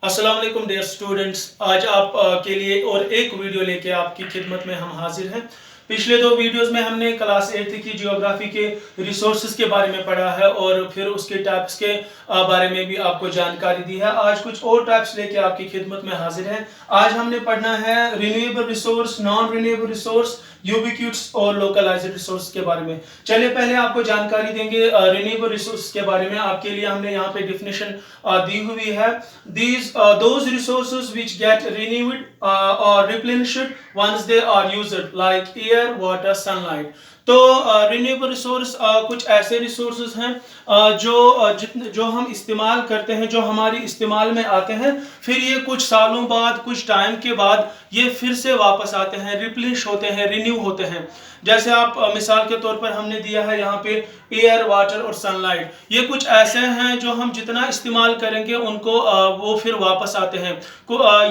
अस्सलाम वालेकुम dear students. आज आप के लिए और एक वीडियो लेके आपकी खिदमत में हम हाजिर हैं। पिछले दो वीडियोस में हमने क्लास 8 की जियोग्राफी के रिसोर्सेज के बारे में पढ़ा है और फिर उसके टाइप्स के बारे में भी आपको जानकारी दी है। आज कुछ और टाइप्स लेके आपकी खिदमत में हाजिर हैं। आज हमने पढ़ना है renewable resource, non renewable resource, ubiquitous और लोकलाइज्ड रिसोर्स के बारे में। चलिए पहले आपको जानकारी देंगे रिन्यूएबल रिसोर्स के बारे में। आपके लिए हमने यहाँ पे डिफिनेशन दी हुई है। These those resources which get renewed or replenished once they are used, like air, water, sunlight. तो रिन्यूएबल रिसोर्स कुछ ऐसे रिसोर्सेज हैं जो हम इस्तेमाल करते हैं, जो हमारी इस्तेमाल में आते हैं, फिर ये कुछ सालों बाद, कुछ टाइम के बाद ये फिर से वापस आते हैं, रिप्लेनिश होते हैं, रिन्यू होते हैं। जैसे आप मिसाल के तौर पर हमने दिया है यहाँ पे एयर, वाटर और सनलाइट। ये कुछ ऐसे हैं जो हम जितना इस्तेमाल करेंगे उनको वो फिर वापस आते हैं,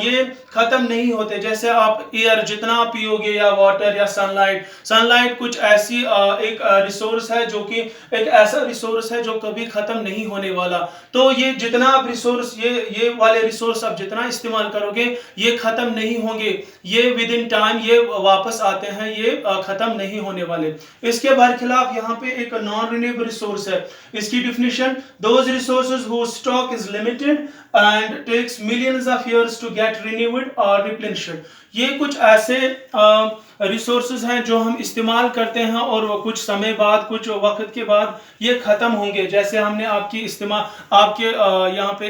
ये ख़त्म नहीं होते। जैसे आप एयर जितना पियोगे या वाटर या सनलाइट कुछ ऐसी एक रिसोर्स है जो कि एक ऐसा रिसोर्स है जो कभी ख़त्म नहीं होने वाला। तो ये जितना आप रिसोर्स ये वाले रिसोर्स आप जितना इस्तेमाल करोगे ये ख़त्म नहीं होंगे, ये विद इन टाइम ये वापस आते हैं, ये ख़त्म नहीं होने वाले। इसके बरखिलाफ यहाँ पे एक नॉन रिन्यूएबल रिसोर्स है। इसकी definition, those resources whose stock is limited and takes millions of years to get renewed or replenished। ये कुछ ऐसे रिसोर्सेज हैं जो हम इस्तेमाल करते हैं और वो कुछ समय बाद, कुछ वक्त के बाद ये ख़त्म होंगे। जैसे हमने आपके यहाँ पे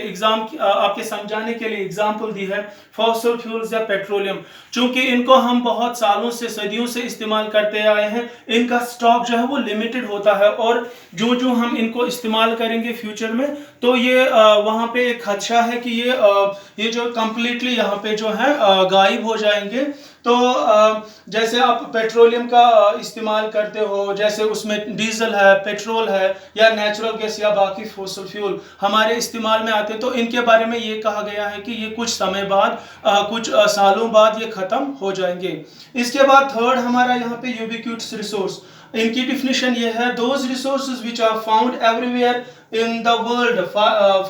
आपके समझाने के लिए एग्जांपल दी है फॉसिल फ्यूल्स या पेट्रोलियम। चूंकि इनको हम बहुत सालों से, सदियों से इस्तेमाल करते आए हैं, इनका स्टॉक जो है वो लिमिटेड होता है और जो हम इनको इस्तेमाल करेंगे फ्यूचर में तो ये वहाँ पे एक खदशा है कि ये जो कम्प्लीटली यहाँ पे जो है गायब हो जाएंगे। तो जैसे आप पेट्रोलियम का इस्तेमाल करते हो, जैसे उसमें डीजल है, पेट्रोल है या नेचुरल गैस या बाकी फॉसिल फ्यूल हमारे इस्तेमाल में आते हैं, तो इनके बारे में ये कहा गया है कि ये कुछ समय बाद, कुछ सालों बाद ये ख़त्म हो जाएंगे। इसके बाद थर्ड हमारा यहाँ पे यूबिक्यूट्स रिसोर्स। इनकी डिफिनेशन ये है, those resources which are found everywhere in the world,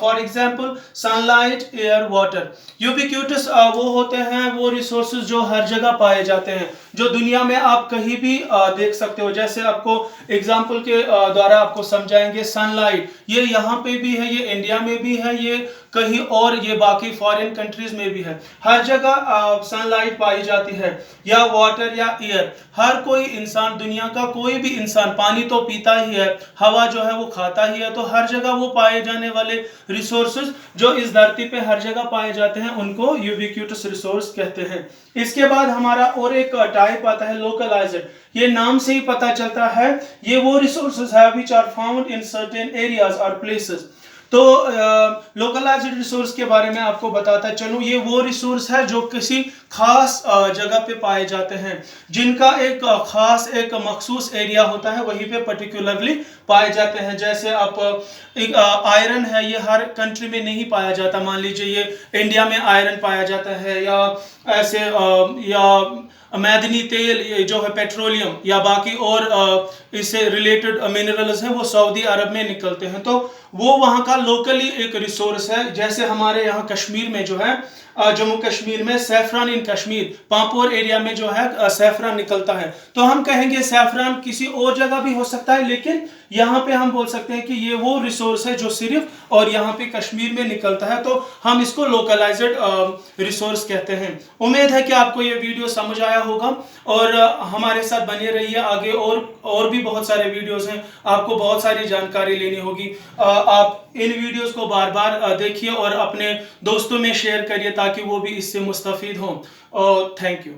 for example sunlight, air, water। Ubiquitous वो होते हैं वो रिसोर्सेज जो हर जगह पाए जाते हैं, जो दुनिया में आप कहीं भी देख सकते हो। जैसे आपको एग्जांपल के द्वारा आपको समझाएंगे, सनलाइट ये यहाँ पे भी है, ये इंडिया में भी है, ये कहीं और ये बाकी फॉरेन कंट्रीज में भी है, हर जगह सनलाइट पाई जाती है। या वाटर या एयर, हर कोई इंसान, दुनिया का कोई भी इंसान पानी तो पीता ही है, हवा जो है वो खाता ही है, तो हर जगह वो पाए जाने वाले रिसोर्सेज जो इस धरती पे हर जगह पाए जाते हैं उनको यूबिक्यूटस रिसोर्स कहते हैं। इसके बाद हमारा और एक टाइप आता है लोकलाइज्ड। ये नाम से ही पता चलता है ये वो रिसोर्सेज है which are found in certain areas और प्लेसेस। तो लोकलाइज्ड रिसोर्स के बारे में आपको बताता चलूँ, ये वो रिसोर्स है जो किसी खास जगह पे पाए जाते हैं, जिनका एक खास एक मखसूस एरिया होता है, वहीं पे पर्टिकुलरली पाए जाते हैं। जैसे आप एक आयरन है, ये हर कंट्री में नहीं पाया जाता। मान लीजिए ये इंडिया में आयरन पाया जाता है, या ऐसे या मैदनी तेल जो है पेट्रोलियम या बाकी और इससे रिलेटेड मिनरल्स हैं वो सऊदी अरब में निकलते हैं, तो वो वहाँ का लोकली एक रिसोर्स है। जैसे हमारे यहाँ कश्मीर में जो है, जम्मू कश्मीर में सैफरान इन कश्मीर, पापोर एरिया में जो है सैफरान निकलता है, तो हम कहेंगे सैफरान किसी और जगह भी हो सकता है, लेकिन यहाँ पे हम बोल सकते हैं कि ये वो रिसोर्स है जो सिर्फ और यहाँ पे कश्मीर में निकलता है, तो हम इसको लोकलाइज्ड रिसोर्स कहते हैं। उम्मीद है कि आपको ये वीडियो समझ आया होगा और हमारे साथ बने रहिए। आगे और भी बहुत सारे वीडियोस हैं, आपको बहुत सारी जानकारी लेनी होगी। आप इन वीडियोस को बार बार देखिए और अपने दोस्तों में शेयर करिए ताकि वो भी इससे मुस्तफीद हों। और थैंक यू।